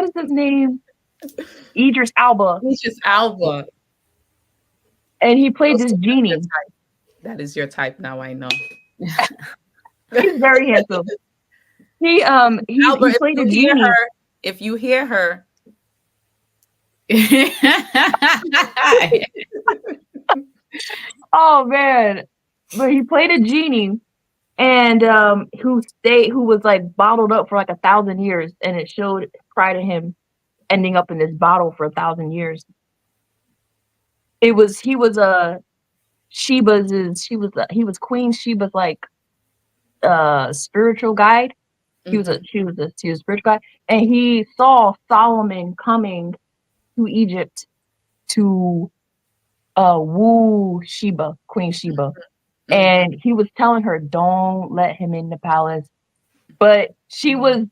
is his name? Idris Alba. Idris Alba. And he played Also, this that's your genie. type. That is your type now, I know. He's very handsome. He Albert, played a genie. if you hear her, Oh man. But he played a genie and who was like bottled up for like 1,000 years, and it showed prior to him ending up in this bottle for 1,000 years. He was he was Queen Sheba's like spiritual guide. mhm, She was a spiritual guide, and he saw Solomon coming to Egypt to woo Sheba, Queen Sheba. mhm, And he was telling her, don't let him in the palace. But she was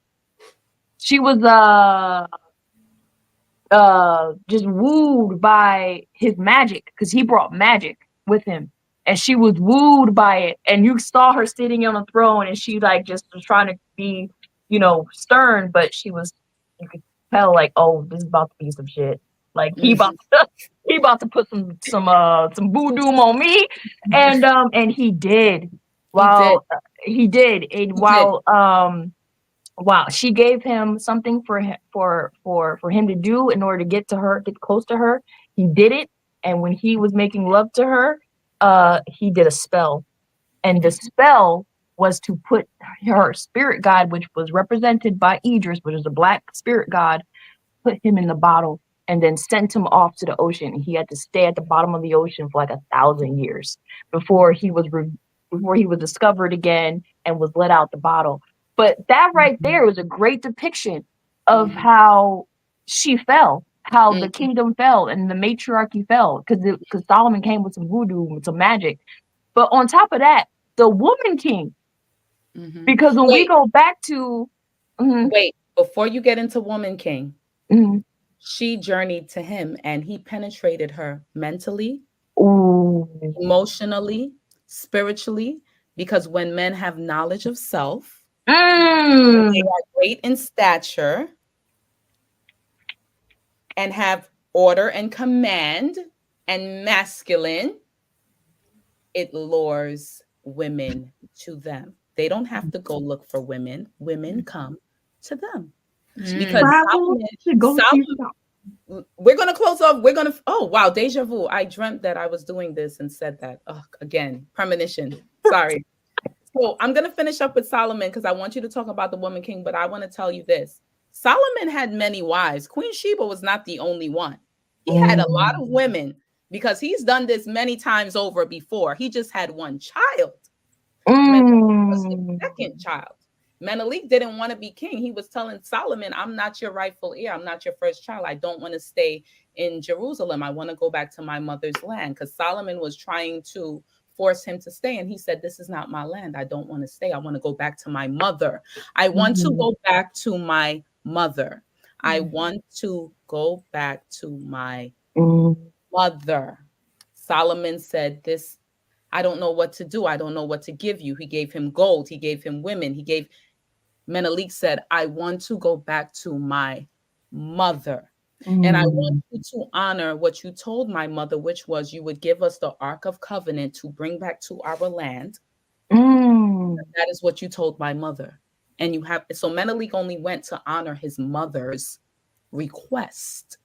just wooed by his magic, because he brought magic with him, and she was wooed by it. And you saw her sitting on a throne, and she like just was trying to be, stern, but you could tell like, oh, this is about to be some shit. Like mhm. he about to put some voodoo on me. And he did. He did. While he did, and He did. wow, she gave him something for him to do in order to get close to her. He did it, and when he was making love to her, he did a spell, and the spell was to put her spirit god, which was represented by Idris, which is a black spirit god, put him in the bottle, and then sent him off to the ocean. He had to stay at the bottom of the ocean for like 1,000 years before before he was discovered again and was let out the bottle. But that right there was a great depiction of Mhm, how she fell, how the mhm, kingdom fell and the matriarchy fell, because Solomon came with some voodoo, with some magic. But on top of that, the woman king, mhm. because when we Wait, go back to, mhm, wait. Before you get into Woman King, mhm, she journeyed to him and he penetrated her mentally, ooh, emotionally, spiritually, because when men have knowledge of self and they mm, are great in stature and have order and command and masculine, it lures women to them. They don't have to go look for women. Women come to them. Because Mm. travel to go see Solomon, we're gonna close off. Oh wow, deja vu. I dreamt that I was doing this and said that. Oh, again, premonition. Sorry. So I'm gonna finish up with Solomon because I want you to talk about the woman king, but I want to tell you this. Solomon had many wives. Queen Sheba was not the only one. He had a lot mm, of women because he's done this many times over before. He just had one child. Menelik was his mm, second child. Menelik didn't want to be king. He was telling Solomon, I'm not your rightful heir. I'm not your first child. I don't want to stay in Jerusalem. I want to go back to my mother's land because Solomon was trying to force him to stay. And he said, this is not my land. I don't want to stay. I want to go back to my mother. I want to mhm, go back to my mother. I want to go back to my mm, mother. Solomon said, this I don't know what to do. I don't know what to give you. He gave him gold. He gave him women. Menelik said, I want to go back to my mother. And I want mm, you to honor what you told my mother, which was you would give us the Ark of Covenant to bring back to our land. mm, That is what you told my mother. And so Menelik only went to honor his mother's request.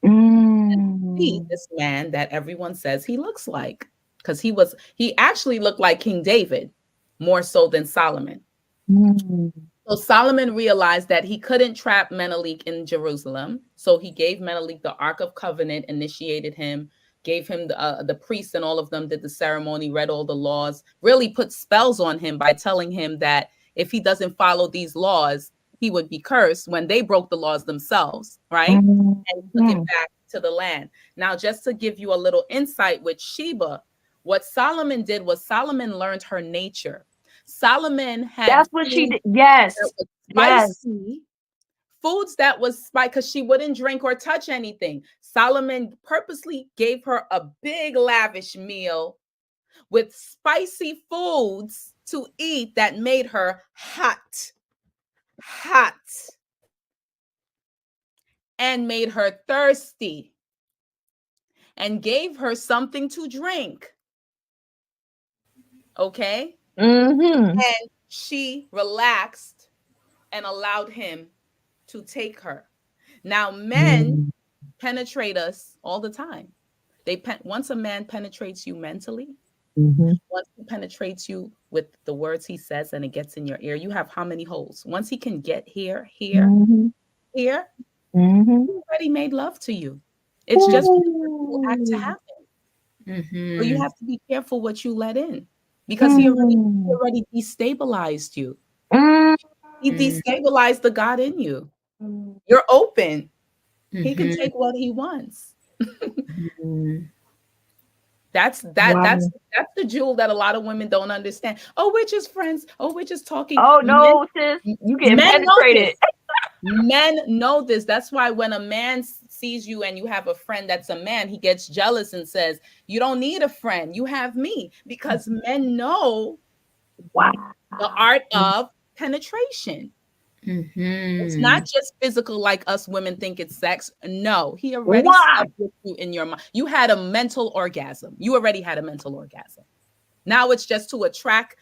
See mm, this man that everyone says he looks like, because he actually looked like King David more so than Solomon. mm, So Solomon realized that he couldn't trap Menelik in Jerusalem, so he gave Menelik the Ark of Covenant, initiated him, gave him the priests, and all of them did the ceremony, read all the laws, really put spells on him by telling him that if he doesn't follow these laws, he would be cursed when they broke the laws themselves, right? mm, And took him mm. back to the land. Now, just to give you a little insight with Sheba, what Solomon did was Solomon learned her nature. Solomon had That's what she food did. that Yes, was yes. spicy, foods that was spicy because she wouldn't drink or touch anything. Solomon purposely gave her a big lavish meal with spicy foods to eat that made her hot, hot. and made her thirsty and gave her something to drink. Okay? Mm-hmm. And she relaxed and allowed him to take her. Now, men penetrate us all the time. Once a man penetrates you mentally, Mm-hmm. once he penetrates you with the words he says and it gets in your ear, you have how many holes? Once he can get here, here, Mm-hmm. here, Mm-hmm. he already made love to you. It's just for the ritual act to Ooh. happen. So you have to be careful what you let in because he Mm. already destabilized you. Mm. He destabilized the God in you. You're open. He can take what he wants. That's Wow. that's the jewel that a lot of women don't understand. Oh, we're just friends. Oh, we're just talking. Oh no, sis, you getting Men know penetrated. this. Men know this. That's why when a man sees you and you have a friend that's a man, he gets jealous and says, "You don't need a friend. You have me." Because men know Wow. the art of penetration. It's not just physical like us women think it's sex. No, he already Wow. slept with you in your mind. You had a mental orgasm. You already had a mental orgasm. Now it's just to attract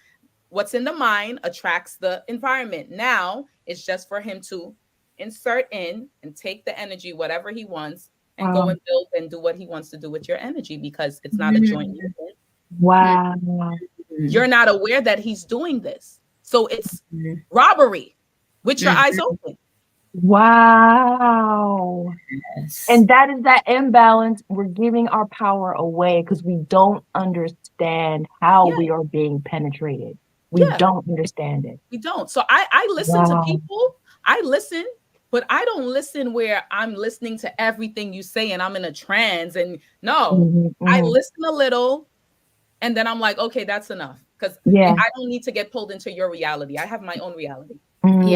what's in the mind, attracts the environment. Now it's just for him to insert in and take the energy, whatever he wants, and go Wow. and build and do what he wants to do with your energy because it's not a joint union. Wow. You're not aware that he's doing this. So it's robbery with your eyes open. Wow. And that is that imbalance. We're giving our power away because we don't understand how Yeah, we are being penetrated. We yeah, don't understand it. we don't. So I listen to Wow. people. I listen, but I don't listen where I'm listening to everything you say and I'm in a trance. And no, Hmm. I Hmm. listen a little and then I'm like, okay, that's enough. Because I Yeah. don't need to get pulled into your reality. I have my own reality. Hmm.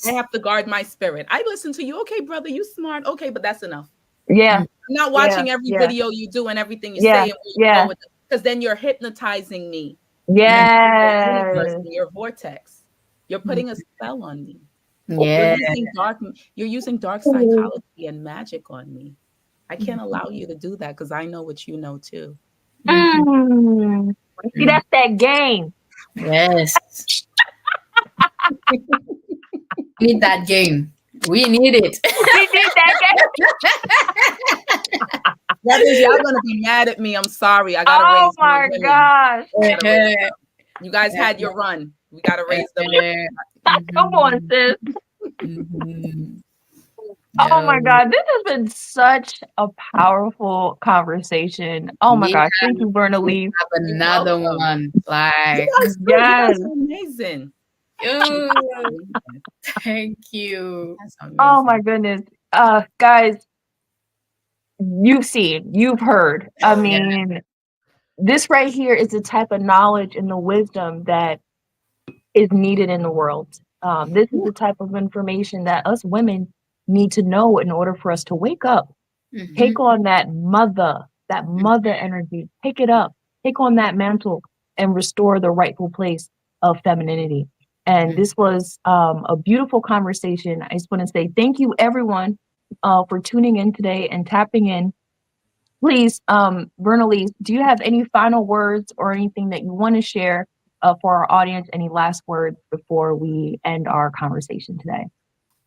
I have to guard my spirit. I listen to you. Okay, brother, you smart. Okay, but that's enough. Yeah. I'm not Yeah. watching every Yeah. video you do and everything you Yeah. say and where you go Yeah. with it. Because then you're hypnotizing me into your universe Yes. and your vortex. You're Mm. putting a spell on me. You're using dark psychology and magic on me. I can't allow you to do that because I know what you know too. Mm. See, that's that game. Yes. Need that game. We need it. We did that game. Brothers, y'all gonna be mad at me. I'm sorry. I gotta Oh raise more my women. gosh. You guys had your run. We gotta raise them. Come on, sis. Oh my No. God. This has been such a powerful conversation. Oh my Yeah, gosh. Thank you, Bernalee. have You're another welcome. one. You Like, guys good. You Yes. guys are amazing. oh, thank you. That's Oh my amazing. goodness. Guys, you've seen, you've heard. I Yeah. mean, this right here is the type of knowledge and the wisdom that is needed in the world. This is the type of information that us women need to know in order for us to wake up, take on that mother energy, pick it up, take on that mantle, and restore the rightful place of femininity. And this was a beautiful conversation. I just want to say thank you, everyone, for tuning in today and tapping in. Please, Bernalee, do you have any final words or anything that you want to share for our audience? Any last words before we end our conversation today?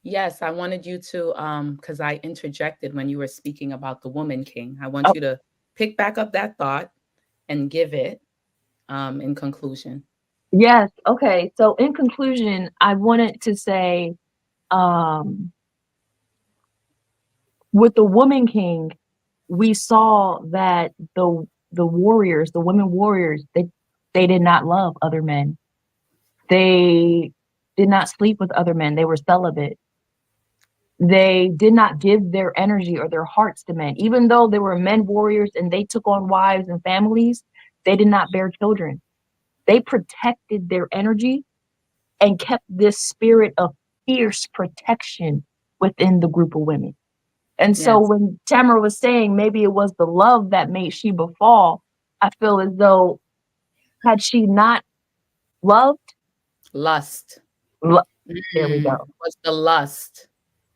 Yes, I wanted you to because I interjected when you were speaking about the woman king. I want Oh, you to pick back up that thought and give it in conclusion. yes. Okay. So, in conclusion, I wanted to say, with the woman king, we saw that the warriors, the women warriors, they did not love other men. They did not sleep with other men. They were celibate. They did not give their energy or their hearts to men. Even though they were men warriors and they took on wives and families, they did not bear children. They protected their energy and kept this spirit of fierce protection within the group of women. And so Yes. when Tamara was saying maybe it was the love that made Sheba fall, I feel as though had she not loved, Lust lo- there we go. was the lust.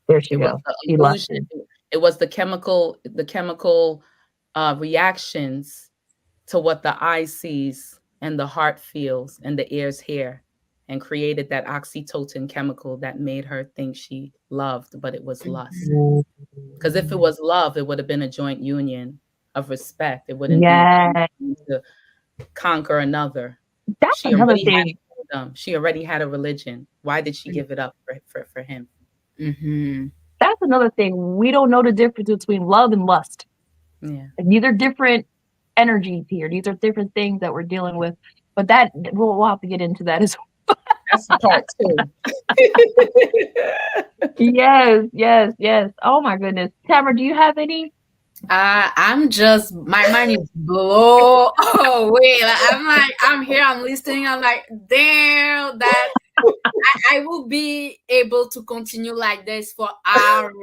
There she It was goes. the She lost illusion. it. It was the chemical reactions to what the eye sees and the heart feels and the ears hear, and created that oxytocin chemical that made her think she loved, but it was lust. Because if it was love, it would have been a joint union of respect. It wouldn't be Yeah, to conquer another. that's She another already had thing. a kingdom. She already had a religion. Why did she give it up for him? Mm-hmm. That's another thing. We don't know the difference between love and lust. Yeah. These are different energies here. These are different things that we're dealing with. But that we'll have to get into that as well. That's part two. Yes, yes, yes. Oh my goodness. Tamara, do you have any? I'm just, my mind is blown away. Like, I'm here, I'm listening. I'm like, damn, that I will be able to continue like this for hours.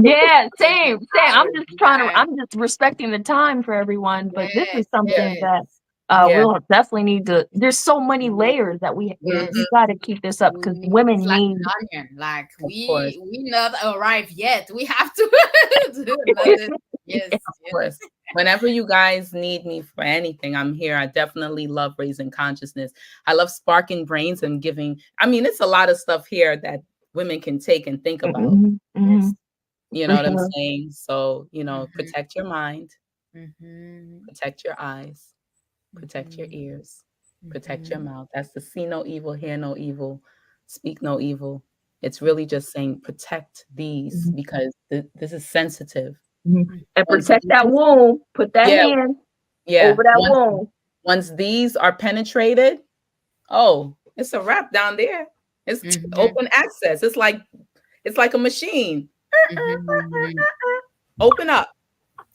Yeah, same, same. I'm Hours. just trying to, Yeah. I'm just respecting the time for everyone, but this is Yes, something yes, that Yeah. we'll definitely need to, there's so many layers that yes. we got to keep this up because It's women like need. an onion. Like Of course. we not arrived yet. We have to do another. Yes, Of course. Whenever you guys need me for anything, I'm here. I definitely love raising consciousness. I love sparking brains and giving. I mean, it's a lot of stuff here that women can take and think about. Mhm, mhm, You for know what I'm sure. saying? So, Mhm. protect your mind, Mhm. protect your eyes, protect your ears, protect your mouth. That's the see no evil, hear no evil, speak no evil. It's really just saying protect these Mhm, because this is sensitive. mhm. And Once protect that womb. Put that yeah, hand yeah. over that Once womb. once these are penetrated, oh, it's a wrap down there. It's Mhm. open access. It's like a machine. Mhm. Open up,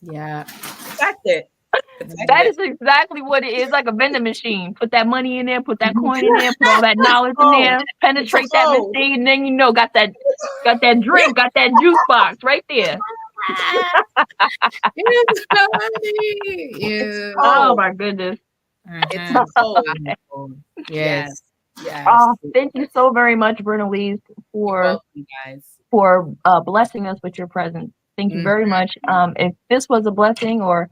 Yeah. protect it, protect That it. is exactly what it is, like a vending machine. Put that money in there, put that coin in there, put all that knowledge in Oh, there, penetrate that oh. machine, and then got that drink, got that juice box right there. It's funny. It's Yeah. Oh cold. my goodness. It's Mhm. cold. Yes. Yes. Yes. Oh, thank you so very much, Bernalise, You're for welcome, guys. blessing us with your presence. Thank you Mhm. very much. If this was a blessing or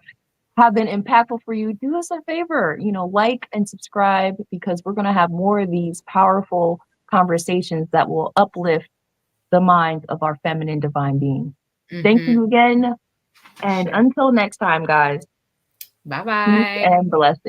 have been impactful for you, do us a favor, like and subscribe because we're going to have more of these powerful conversations that will uplift the minds of our feminine divine beings. Thank Mhm. you again. And until next time, guys, Bye peace bye. and blessings.